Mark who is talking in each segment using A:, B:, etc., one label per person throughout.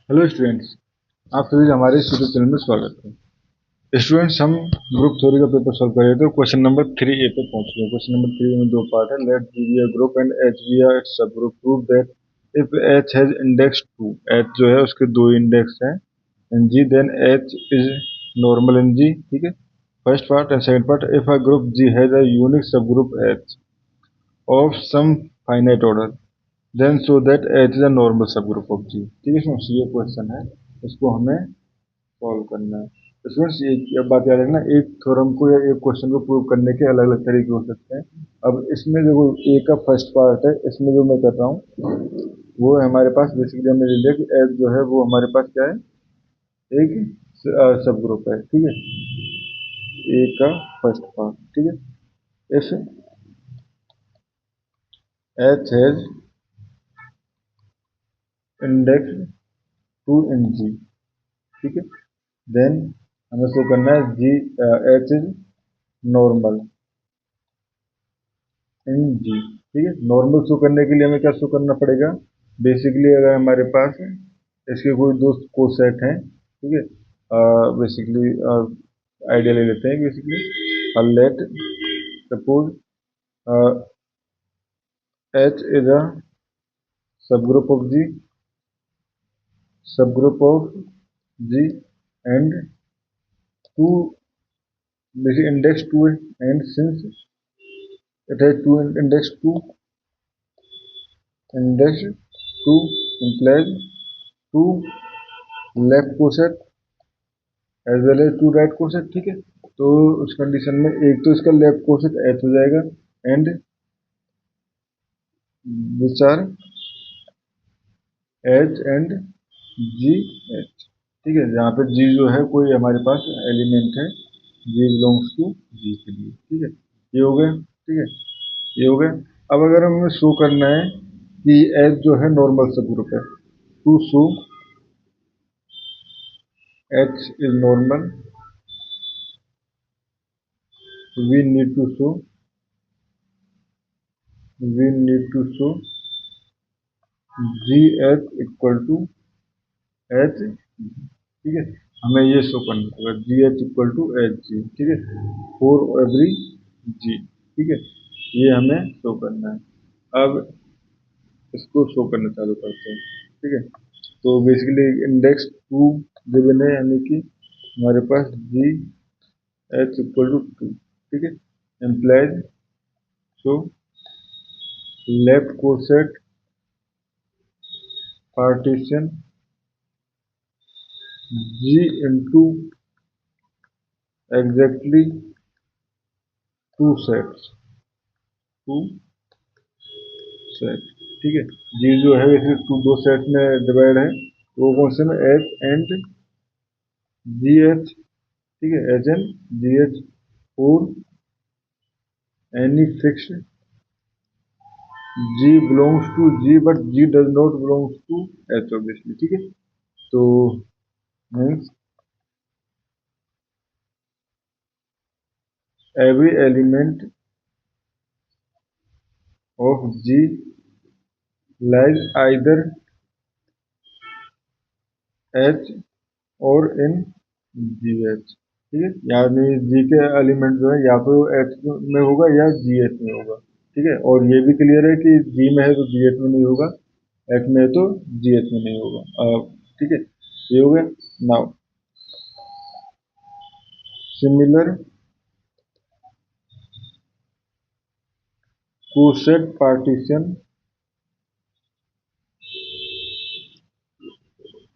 A: Hello students, आप सभी का हमारे इस यूट्यूब चैनल में स्वागत है। स्टूडेंट्स, हम ग्रुप थ्योरी का पेपर सॉल्व कर रहे थे। क्वेश्चन नंबर 3A पे पहुंच गए। क्वेश्चन नंबर 3 में दो पार्ट है। Let G be a group and H be a subgroup. Prove that if H has index 2, H जो है उसके दो इंडेक्स हैं, and G then H is normal in G। ठीक है, first part. And second part, if a group G has a unique subgroup H of some finite order then so that H is a normal subgroup of G। ठीक है, इसमें ये question है, इसको हमें solve करना है। तो स्टूडेंट्स, एक बात याद रखना, एक थ्योरम को या एक क्वेश्चन को प्रूव करने के अलग अलग तरीके हो सकते हैं। अब इसमें जो ए का फर्स्ट पार्ट है, इसमें जो मैं कर रहा हूँ वो है हमारे पास बेसिकली हमने ले लिया कि एच जो है वो हमारे पास क्या है, एक सब ग्रुप है। ठीक है, ए का फर्स्ट पार्ट। ठीक है, if H has index 2 in G. ठीक है, देन हमें शो करना है G H is normal in G. ठीक है, नॉर्मल शो करने के लिए हमें क्या शो करना पड़ेगा? बेसिकली अगर हमारे पास इसके कोई दो कोसेट हैं, ठीक है, बेसिकली आइडिया ले लेते हैं। Basically let suppose H is a subgroup of G, subgroup of G, and two, basic index two है, and since it has two index two, index two implies two left coset as well as two right coset. ठीक है, तो उस condition में एक तो इसका left coset H हो जाएगा, and which R H and G H. ठीक है, जहाँ पे जी जो है कोई हमारे पास एलिमेंट है, जी बिलोंग्स टू जी के लिए। ठीक है, ये हो गया। ठीक है, ये हो गया। अब अगर हमें शो करना है कि एच जो है नॉर्मल सब ग्रुप है, to show H is normal, we need to show we need to show G H equal to H. ठीक है, हमें ये शो करना होगा G H equal to H G. ठीक है, फॉर एवरी जी। ठीक है, ये हमें शो करना है। अब इसको शो करना चालू करते हैं। ठीक है, तो बेसिकली इंडेक्स टू गिवन है, यानी कि हमारे पास G H equal to two. ठीक है, implies so left coset partition G into exactly two sets, two set. ठीक है, जी जो है इसे टू दो सेट में डिवाइड है, वो कौन से में, एच एंड जी एच। ठीक है, H and G H for any fixed G belongs to G but G does not belongs to H obviously. ठीक है, तो means every element of G lies either H or in ji H. ठीक है, यानी जी के element जो है या तो एच में होगा या जी एच में होगा। ठीक है, और ये भी क्लियर है कि जी में है तो जी एच में नहीं होगा, एच में है तो जी एच में नहीं होगा। ठीक है, ये हो गया। Now similar coset partition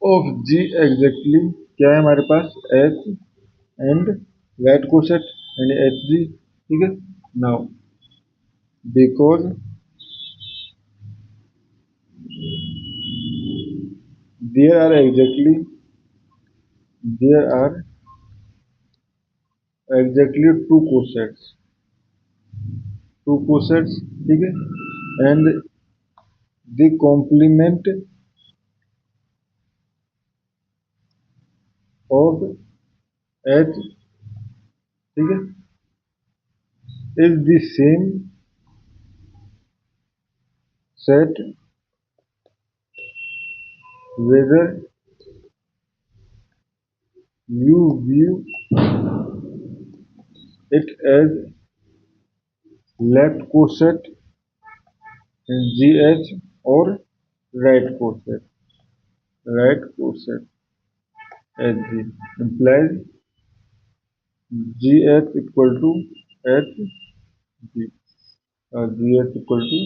A: of G exactly क्या है हमारे पास, एच एंड राइट कोसेट यानी एच जी। ठीक है, now because there are exactly there are exactly two cosets. ठीक है, and the complement of H, ठीक है, is the same set whether you view it as left coset in GH or right coset as G implies GH equal to HG GH equal to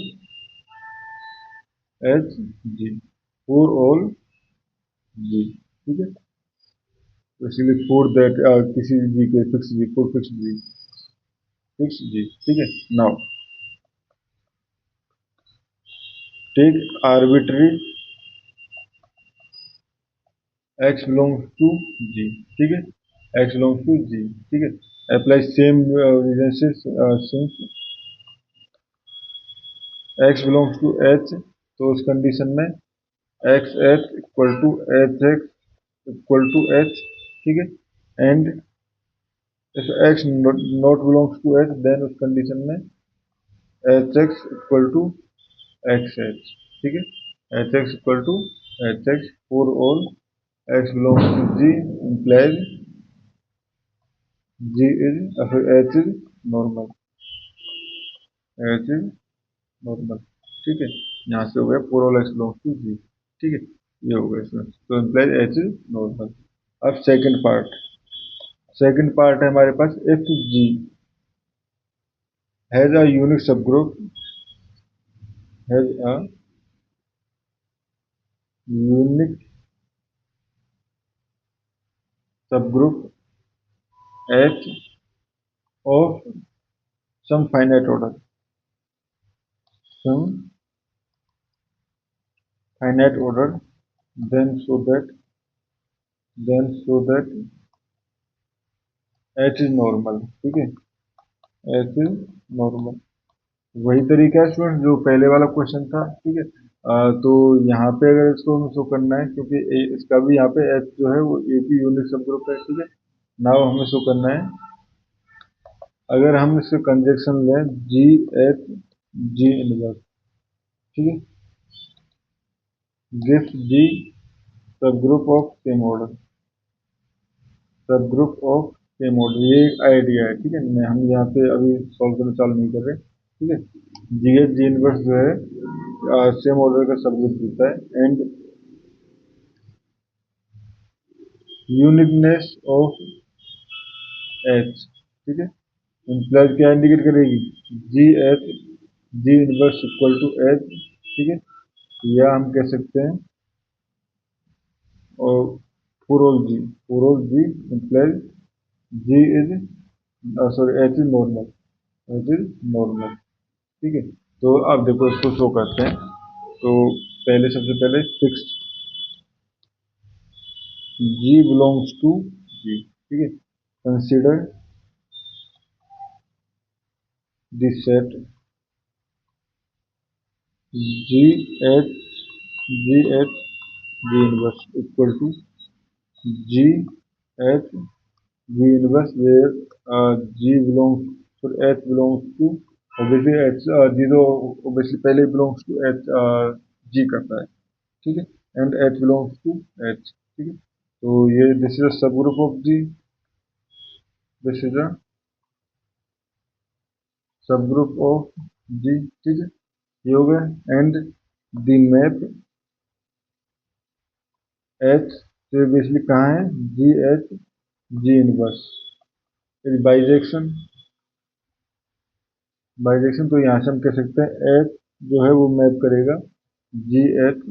A: HG for all G ठीक है basically four that किसी G के fix G for fix G ठीक है now take arbitrary x belongs to g ठीक है x belongs to g ठीक है apply same since x belongs to h तो उस कंडीशन में x h equal to h x equal to h ठीक है and if x not belongs to h then उस कंडीशन में h x equal to x h ठीक है h x equal to h x for all x belongs to g implies g is h is normal h is normal ठीक है यहाँ से हो गया for all x belongs to G ठीक है ये हो गया इसमें तो इम्प्लाइज एच इज नॉर्मल अब सेकंड पार्ट है हमारे पास if G has a unique subgroup has a unique subgroup H of some some finite order then so that H is normal ठीक है एच इज नॉर्मल वही तरीका है student जो पहले वाला क्वेश्चन था ठीक है तो यहाँ पे अगर इसको हमें शो करना है क्योंकि इसका भी यहाँ पे एच जो है वो एक ही यूनिक सब ग्रुप है ठीक है नाउ हमें शो करना है अगर हम इससे कंजक्शन लें जी एच जी इनवर्स ठीक है gives ji subgroup of same order ये एक आइडिया है ठीक है हम यहाँ पे अभी सॉल्व करना चालू नहीं कर रहे ठीक है जी एच जी इनवर्स जो है सेम ऑर्डर का सब ग्रुप देता है एंड यूनिकनेस ऑफ एच ठीक है इम्प्लाइज क्या इंडिकेट करेगी G H G inverse equal to H ठीक है या हम कह सकते हैं और for all G implies G is sorry H is normal ठीक है तो अब देखो इसको शो करते हैं तो पहले सबसे पहले fix G belongs to G ठीक है consider this set G H G H G inverse equal to G H G inverse where G belongs sorry H belongs to obviously H G तो obviously पहले belongs to H जी करता है ठीक है and H belongs to H ठीक है तो ये this is a subgroup of G this is a subgroup of G ठीक है ये हो गया एंड द मैप एच तो बेसिकली कहाँ है G H G inverse bijection तो यहाँ से हम कह सकते हैं एच जो है वो मैप करेगा जी एच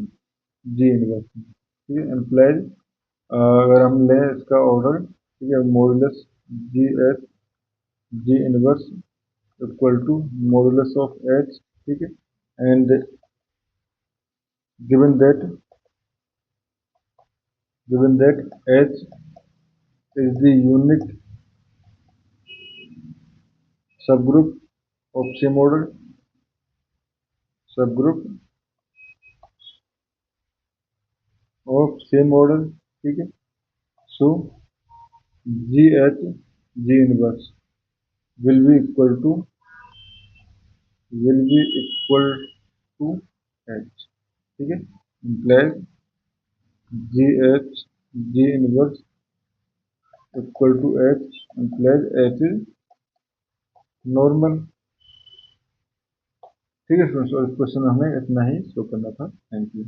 A: जी इनवर्स ठीक है एम्प्लाइज अगर हम लें इसका ऑर्डर ठीक है modulus G H G inverse equal to modulus of H ठीक है and given that H is the unique subgroup of same order ठीक है so G H G inverse will be equal to H ठीक है implies G H G inverse equal to H plus H is normal. ठीक है students, और इस question में हमें इतना ही शो करना था। Thank you.